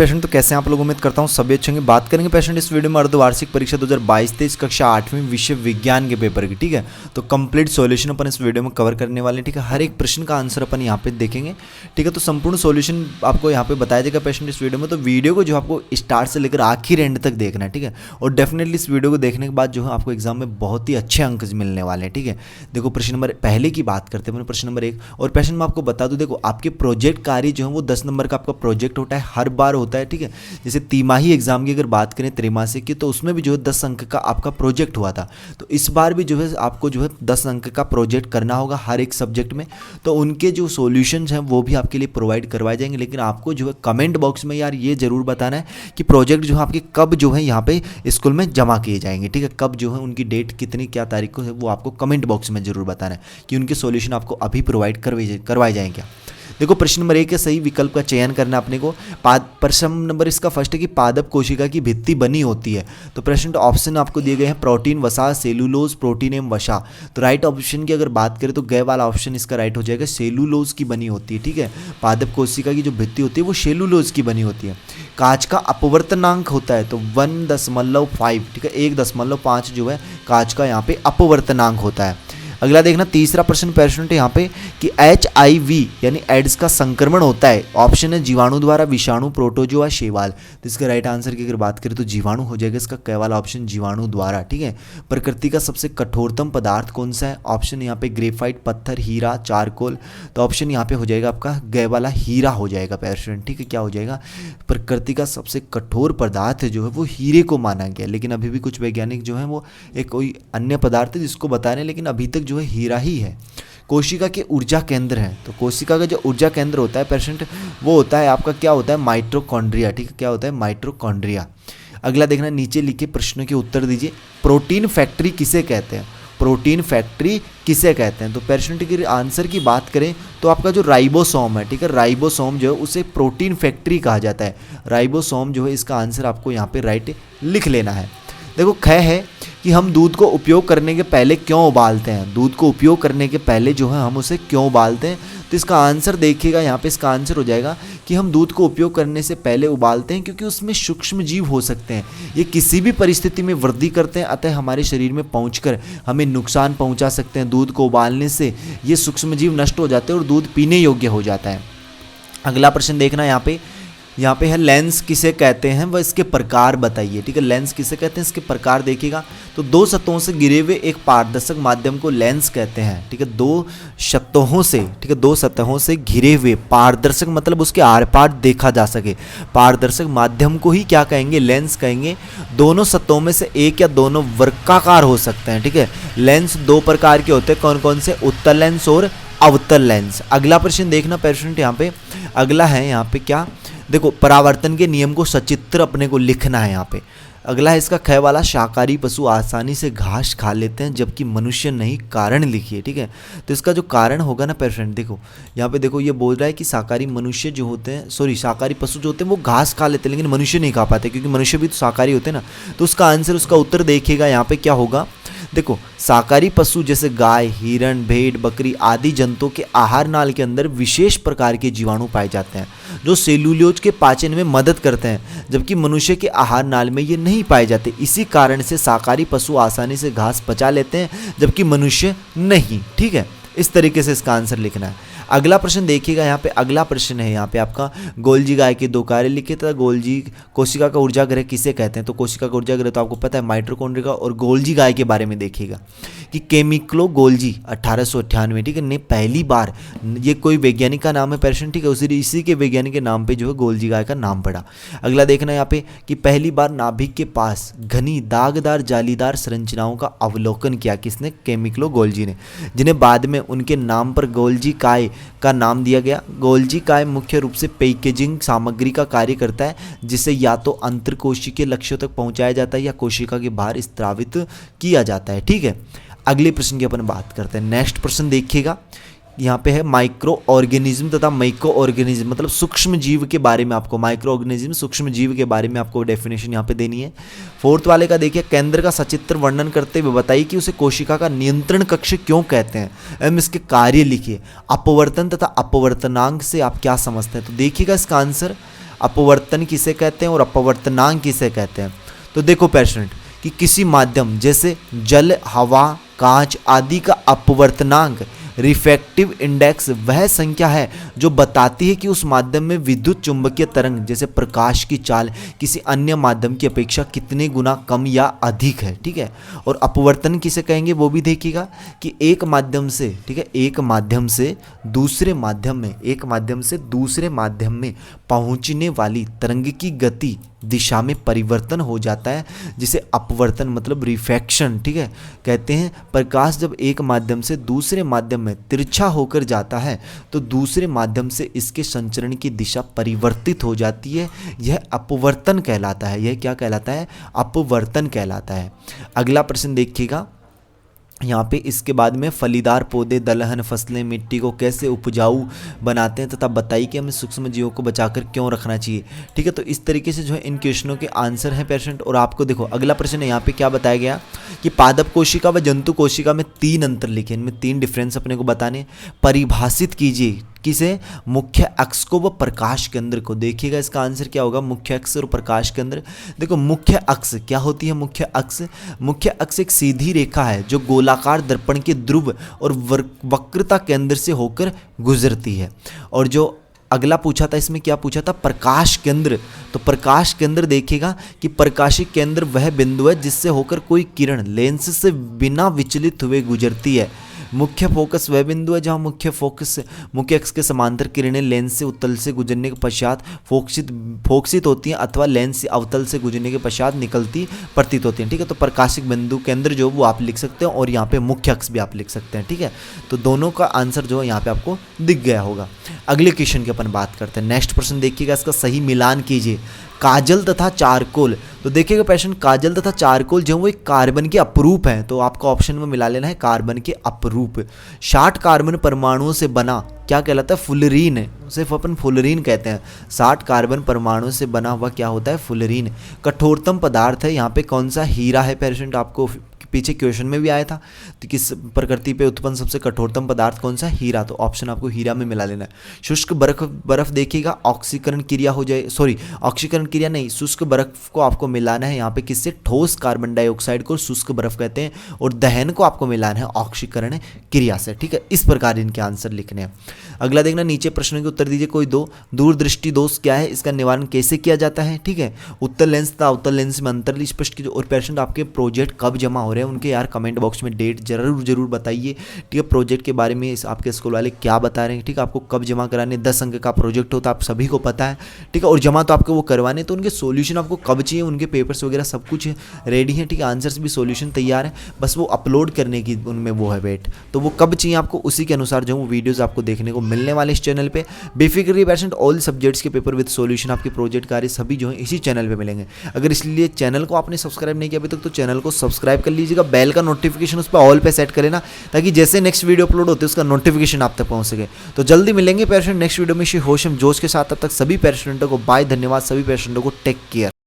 Patient तो कैसे हैं आप लोग, उम्मीद करता हूँ सभी अच्छे होंगे। बात करेंगे पेशेंट इस वीडियो में अर्धवार्षिक परीक्षा 2022-23 कक्षा 8वीं विषय विज्ञान के पेपर की। ठीक है, तो कंप्लीट सॉल्यूशन अपन इस वीडियो में कवर करने वाले हैं। ठीक है, हर एक प्रश्न का आंसर अपन यहाँ पे देखेंगे। ठीक है, तो संपूर्ण सॉल्यूशन आपको यहाँ पे बताया जाएगा पेशेंट इस वीडियो में। तो वीडियो को जो आपको स्टार्ट से लेकर आखिर एंड तक देखना है। ठीक है, और डेफिनेटली इस वीडियो को देखने के बाद जो है आपको एग्जाम में बहुत ही अच्छे अंक मिलने वाले हैं। ठीक है, देखो प्रश्न नंबर पहले की बात करते हैं, प्रश्न नंबर 1। और पेशेंट मैं आपको बता दूं, देखो आपके प्रोजेक्ट कार्य जो है वो 10 नंबर का आपका प्रोजेक्ट होता है, हर बार होता है। ठीक है, जैसे तिमाही एग्जाम की अगर बात करें त्रैमासिक की, तो उसमें भी जो है 10 अंक का आपका प्रोजेक्ट हुआ था। तो इस बार भी जो है आपको जो है 10 अंक का प्रोजेक्ट करना होगा हर एक सब्जेक्ट में। तो उनके जो सॉल्यूशंस हैं वो भी आपके लिए प्रोवाइड करवाए जाएंगे। लेकिन आपको जो है कमेंट बॉक्स में यार ये जरूर बताना है कि प्रोजेक्ट जो है आपके कब जो है यहाँ पे स्कूल में जमा किए जाएंगे। ठीक है, कब जो है उनकी डेट कितनी क्या तारीख को है वो आपको कमेंट बॉक्स में जरूर बताना है कि उनके सॉल्यूशन आपको अभी प्रोवाइड करवाए जाएंगे। देखो प्रश्न नंबर 1 के सही विकल्प का चयन करना अपने को। प्रश्न नंबर इसका फर्स्ट है कि पादप कोशिका की भित्ति बनी होती है। तो प्रश्न ऑप्शन आपको दिए गए हैं प्रोटीन, वसा, सेलुलोज, प्रोटीन एवं वसा। तो राइट ऑप्शन की अगर बात करें तो ग वाला ऑप्शन इसका राइट हो जाएगा, सेलुलोज की बनी होती है। ठीक है, पादप कोशिका की जो भित्ति होती है वो सेलुलोज की बनी होती है। कांच का अपवर्तनांक होता है तो 1.5। ठीक है, 1.5 जो है कांच का यहाँ पे अपवर्तनांक होता है। अगला देखना तीसरा प्रश्न पेशेंट यहाँ पे कि HIV यानी एड्स का संक्रमण होता है। ऑप्शन है जीवाणु द्वारा, विषाणु, प्रोटोजोआ, शैवाल। तो इसका राइट आंसर की अगर बात करें तो जीवाणु हो जाएगा, इसका क वाला ऑप्शन जीवाणु द्वारा। ठीक है, प्रकृति का सबसे कठोरतम पदार्थ कौन सा है? ऑप्शन यहाँ पे ग्रेफाइट, पत्थर, हीरा, चारकोल। तो ऑप्शन यहाँ पे हो जाएगा आपका ग वाला हीरा हो जाएगा पेशेंट। ठीक है, क्या हो जाएगा? प्रकृति का सबसे कठोर पदार्थ जो है वो हीरे को माना गया, लेकिन अभी भी कुछ वैज्ञानिक जो है वो एक कोई अन्य पदार्थ है जिसको बता रहे हैं, लेकिन अभी तक जो है हीरा ही है। कोशिका के ऊर्जा केंद्र है, तो कोशिका का जो ऊर्जा केंद्र होता है पेशेंट वो होता है आपका क्या होता है? माइटोकॉन्ड्रिया। ठीक है, क्या होता है? माइटोकॉन्ड्रिया। अगला देखना नीचे लिखे प्रश्नों के उत्तर दीजिए। प्रोटीन फैक्ट्री किसे कहते हैं? प्रोटीन फैक्ट्री किसे कहते हैं? तो पेशेंट के आंसर की बात करें तो आपका जो राइबोसोम है, ठीक है, राइबोसोम जो है उसे प्रोटीन फैक्ट्री कहा जाता है। राइबोसोम जो है इसका आंसर आपको यहाँ पे राइट लिख लेना है। देखो ख है कि हम दूध को उपयोग करने के पहले क्यों उबालते हैं? दूध को उपयोग करने के पहले जो है हम उसे क्यों उबालते हैं? तो इसका आंसर देखिएगा, यहाँ पे इसका आंसर हो जाएगा कि हम दूध को उपयोग करने से पहले उबालते हैं क्योंकि उसमें सूक्ष्म जीव हो सकते हैं, ये किसी भी परिस्थिति में वृद्धि करते हैं, अतः हमारे शरीर में पहुंचकर हमें नुकसान पहुंचा सकते हैं। दूध को उबालने से ये सूक्ष्म जीव नष्ट हो जाते हैं और दूध पीने योग्य हो जाता है। अगला प्रश्न देखना यहाँ पे है लेंस किसे कहते हैं वह इसके प्रकार बताइए। ठीक है, लेंस किसे कहते हैं इसके प्रकार देखिएगा। तो दो सतहों से घिरे हुए एक पारदर्शक माध्यम को लेंस कहते हैं। ठीक है, दो सतहों से, ठीक है, दो सतहों से घिरे हुए पारदर्शक मतलब उसके आर पार देखा जा सके, पारदर्शक माध्यम को ही क्या कहेंगे? लेंस कहेंगे। दोनों सतहों में से एक या दोनों वर्गाकार हो सकते हैं। ठीक है, लेंस दो प्रकार के होते हैं, कौन कौन से? उत्तल लेंस और अवतल लेंस। अगला प्रश्न देखना पेशेंट यहाँ पे, अगला है यहाँ पे क्या? देखो परावर्तन के नियम को सचित्र अपने को लिखना है यहाँ पे। अगला है इसका ख वाला, शाकाहारी पशु आसानी से घास खा लेते हैं जबकि मनुष्य नहीं। कारण लिखिए। ठीक है, तो इसका जो कारण होगा ना पेशेंट, देखो यहाँ पे देखो ये बोल रहा है कि शाकाहारी मनुष्य जो होते हैं, शाकाहारी पशु जो होते हैं वो घास खा लेते हैं लेकिन मनुष्य नहीं खा पाते, क्योंकि मनुष्य भी तो शाकाहारी होते हैं ना। तो उसका आंसर, उसका उत्तर देखिएगा यहाँ पे क्या होगा। देखो शाकाहारी पशु जैसे गाय, हिरण, भेड़, बकरी आदि जंतुओं के आहार नाल के अंदर विशेष प्रकार के जीवाणु पाए जाते हैं जो सेलुलोज के पाचन में मदद करते हैं, जबकि मनुष्य के आहार नाल में ये नहीं पाए जाते। इसी कारण से शाकाहारी पशु आसानी से घास पचा लेते हैं जबकि मनुष्य नहीं। ठीक है, इस तरीके से इसका आंसर लिखना है। अगला प्रश्न देखिएगा यहाँ पे, अगला प्रश्न है यहाँ पे आपका गोल्जी गाय के दो कार्य लिखे था। गोल्जी कोशिका का ऊर्जा गृह किसे कहते हैं? तो कोशिका का ऊर्जा गृह तो आपको पता है माइटोकॉन्ड्रिया। और गोल्जी गाय के बारे में देखिएगा कि केमिक्लो गोल्जी 1898, ठीक है, ने पहली बार, ये कोई वैज्ञानिक का नाम है पेशेंट, ठीक है, इसी के वैज्ञानिक के नाम पे जो है गोल्जी गाय का नाम पड़ा। अगला देखना यहाँ पे कि पहली बार नाभिक के पास घनी दागदार जालीदार संरचनाओं का अवलोकन किया किसने? केमिक्लो गोल्जी ने, जिन्हें बाद में उनके नाम पर गोल्जी काय का नाम दिया गया। गोल्जी काय मुख्य रूप से पैकेजिंग सामग्री का कार्य करता है, जिसे या तो अंतरकोशिकीय लक्ष्यों तक पहुंचाया जाता है या कोशिका के बाहर स्त्रावित किया जाता है। ठीक है, अगले प्रश्न की अपन बात करते हैं। नेक्स्ट प्रश्न देखिएगा, यहाँ पे है माइक्रो ऑर्गेनिज्म तथा माइक्रो ऑर्गेनिज्म मतलब सूक्ष्म जीव के बारे में आपको, माइक्रो ऑर्गेनिज्म सूक्ष्म जीव के बारे में आपको डेफिनेशन यहाँ पे देनी है। फोर्थ वाले का देखिए, केंद्र का सचित्र वर्णन करते हुए बताइए कि उसे कोशिका का नियंत्रण कक्ष क्यों कहते हैं एवं इसके कार्य लिखिए। अपवर्तन तथा अपवर्तनांक से आप क्या समझते हैं? तो देखिएगा इसका आंसर, अपवर्तन किसे कहते हैं और अपवर्तनांक किसे कहते हैं। तो देखो पेशेंट कि किसी माध्यम जैसे जल, हवा, कांच आदि का अपवर्तनांक रिफ्रैक्टिव इंडेक्स वह संख्या है जो बताती है कि उस माध्यम में विद्युत चुंबकीय तरंग जैसे प्रकाश की चाल किसी अन्य माध्यम की अपेक्षा कितने गुना कम या अधिक है। ठीक है, और अपवर्तन किसे कहेंगे वो भी देखिएगा कि एक माध्यम से, ठीक है, एक माध्यम से दूसरे माध्यम में पहुंचने वाली तरंग की गति दिशा में परिवर्तन हो जाता है, जिसे अपवर्तन मतलब रिफ्रैक्शन, ठीक है, कहते हैं। प्रकाश जब एक माध्यम से दूसरे माध्यम में तिरछा होकर जाता है तो दूसरे माध्यम से इसके संचरण की दिशा परिवर्तित हो जाती है, यह अपवर्तन कहलाता है। यह क्या कहलाता है? अपवर्तन कहलाता है। अगला प्रश्न देखिएगा यहाँ पे, इसके बाद में फलीदार पौधे, दलहन फसलें मिट्टी को कैसे उपजाऊ बनाते हैं तथा बताइए कि हमें सूक्ष्म जीवों को बचाकर क्यों रखना चाहिए। ठीक है, तो इस तरीके से जो है इन क्वेश्चनों के आंसर हैं पेशेंट। और आपको देखो अगला प्रश्न है यहाँ पे क्या बताया गया कि पादप कोशिका व जंतु कोशिका में 3 अंतर लिखे, इनमें 3 डिफरेंस अपने को बताने। परिभाषित कीजिए किसे? मुख्य अक्ष को व प्रकाश केंद्र को। देखिएगा इसका आंसर क्या होगा, मुख्य अक्ष और प्रकाश केंद्र। देखो मुख्य अक्ष क्या होती है? मुख्य अक्ष एक सीधी रेखा है जो गोलाकार दर्पण के ध्रुव और वक्रता केंद्र से होकर गुजरती है। और जो अगला पूछा था, इसमें क्या पूछा था? प्रकाश केंद्र। तो प्रकाश केंद्र देखिएगा कि प्रकाशी केंद्र वह बिंदु है जिससे होकर कोई किरण लेंस से बिना विचलित हुए गुजरती है। मुख्य फोकस वह बिंदु है जहां मुख्य अक्ष के समांतर किरणें लेंस से उत्तल से गुजरने के पश्चात फोकसित होती हैं अथवा लेंस से अवतल से गुजरने के पश्चात निकलती प्रतीत होती हैं। ठीक है, तो प्रकाशिक बिंदु केंद्र जो वो आप लिख सकते हैं और यहाँ पे मुख्य अक्ष भी आप लिख सकते हैं। ठीक है, तो दोनों का आंसर जो है यहाँ पे आपको दिख गया होगा। अगले क्वेश्चन की अपन बात करते हैं। नेक्स्ट प्रश्न देखिएगा, इसका सही मिलान कीजिए। काजल तथा चारकोल। तो देखिएगा पेशेंट, काजल तथा चारकोल जो वो एक कार्बन के अपरूप हैं, तो आपको ऑप्शन में मिला लेना है कार्बन के अपरूप। 60 कार्बन परमाणुओं से बना क्या कहलाता है? फुलरीन है, सिर्फ अपन फुलरीन कहते हैं। 60 कार्बन परमाणुओं से बना हुआ क्या होता है? फुलरीन। कठोरतम पदार्थ है यहाँ पे कौन सा? हीरा है पेशेंट, आपको पीछे क्वेश्चन में भी आया था। तो किस प्रकृति पे उत्पन्न सबसे कठोरतम पदार्थ कौन सा? हीरा। तो ऑप्शन आपको हीरा में मिला लेना है। शुष्क बर्फ देखिएगा, ऑक्सीकरण क्रिया हो जाए, सॉरी ऑक्सीकरण क्रिया नहीं, शुष्क बर्फ को आपको मिलाना है यहाँ पे किससे? ठोस कार्बन डाइऑक्साइड को शुष्क बर्फ कहते हैं, और दहन को आपको मिलाना है ऑक्सीकरण क्रिया से। ठीक है, इस प्रकार इनके आंसर लिखने हैं। अगला देखना, नीचे प्रश्नों के उत्तर दीजिए कोई दो। दूरदृष्टि दोष क्या है? इसका निवारण कैसे किया जाता है? ठीक है, उत्तर लेंस तथा अवतल लेंस में अंतर स्पष्ट कीजिए। और पेशेंट आपके प्रोजेक्ट कब जमा हो रहे हैं उनके यार कमेंट बॉक्स में डेट जरूर बताइए। ठीक है, प्रोजेक्ट के बारे में आपके स्कूल वाले क्या बता रहे हैं। ठीक है, आपको कब जमा कराने, 10 अंक का प्रोजेक्ट होता है, आप सभी को पता है। ठीक है, और जमा तो आपको वो करवाने, तो उनके सॉल्यूशन आपको कब चाहिए, उनके पेपर्स वगैरह सब कुछ रेडी है। ठीक है, आंसर्स भी सॉल्यूशन तैयार है, बस वो अपलोड करने की उनमें वो है वेट। तो वो कब चाहिए आपको, उसी के अनुसार जो वो वीडियोस आपको देखने को मिलने वाले इस चैनल पे। बेफिक्र पेशेंट, ऑल सब्जेक्ट्स के पेपर विद सॉल्यूशन, आपके प्रोजेक्ट कार्य सभी जो है इसी चैनल पे मिलेंगे। अगर इसलिए चैनल को आपने सब्सक्राइब नहीं किया अभी तक तो चैनल को सब्सक्राइब कर लीजिएगा, बेल का नोटिफिकेशन उस पर ऑल पे सेट करें ना, ताकि जैसे नेक्स्ट वीडियो अपलोड होते हैं उसका नोटिफिकेशन आप तक पहुंच सके। तो जल्दी मिलेंगे पेशेंट नेक्स्ट वीडियो में होशम जोश के साथ। तब तक सभी पेशेंटों को बाय, धन्यवाद। सभी पेशेंटों को टेक केयर।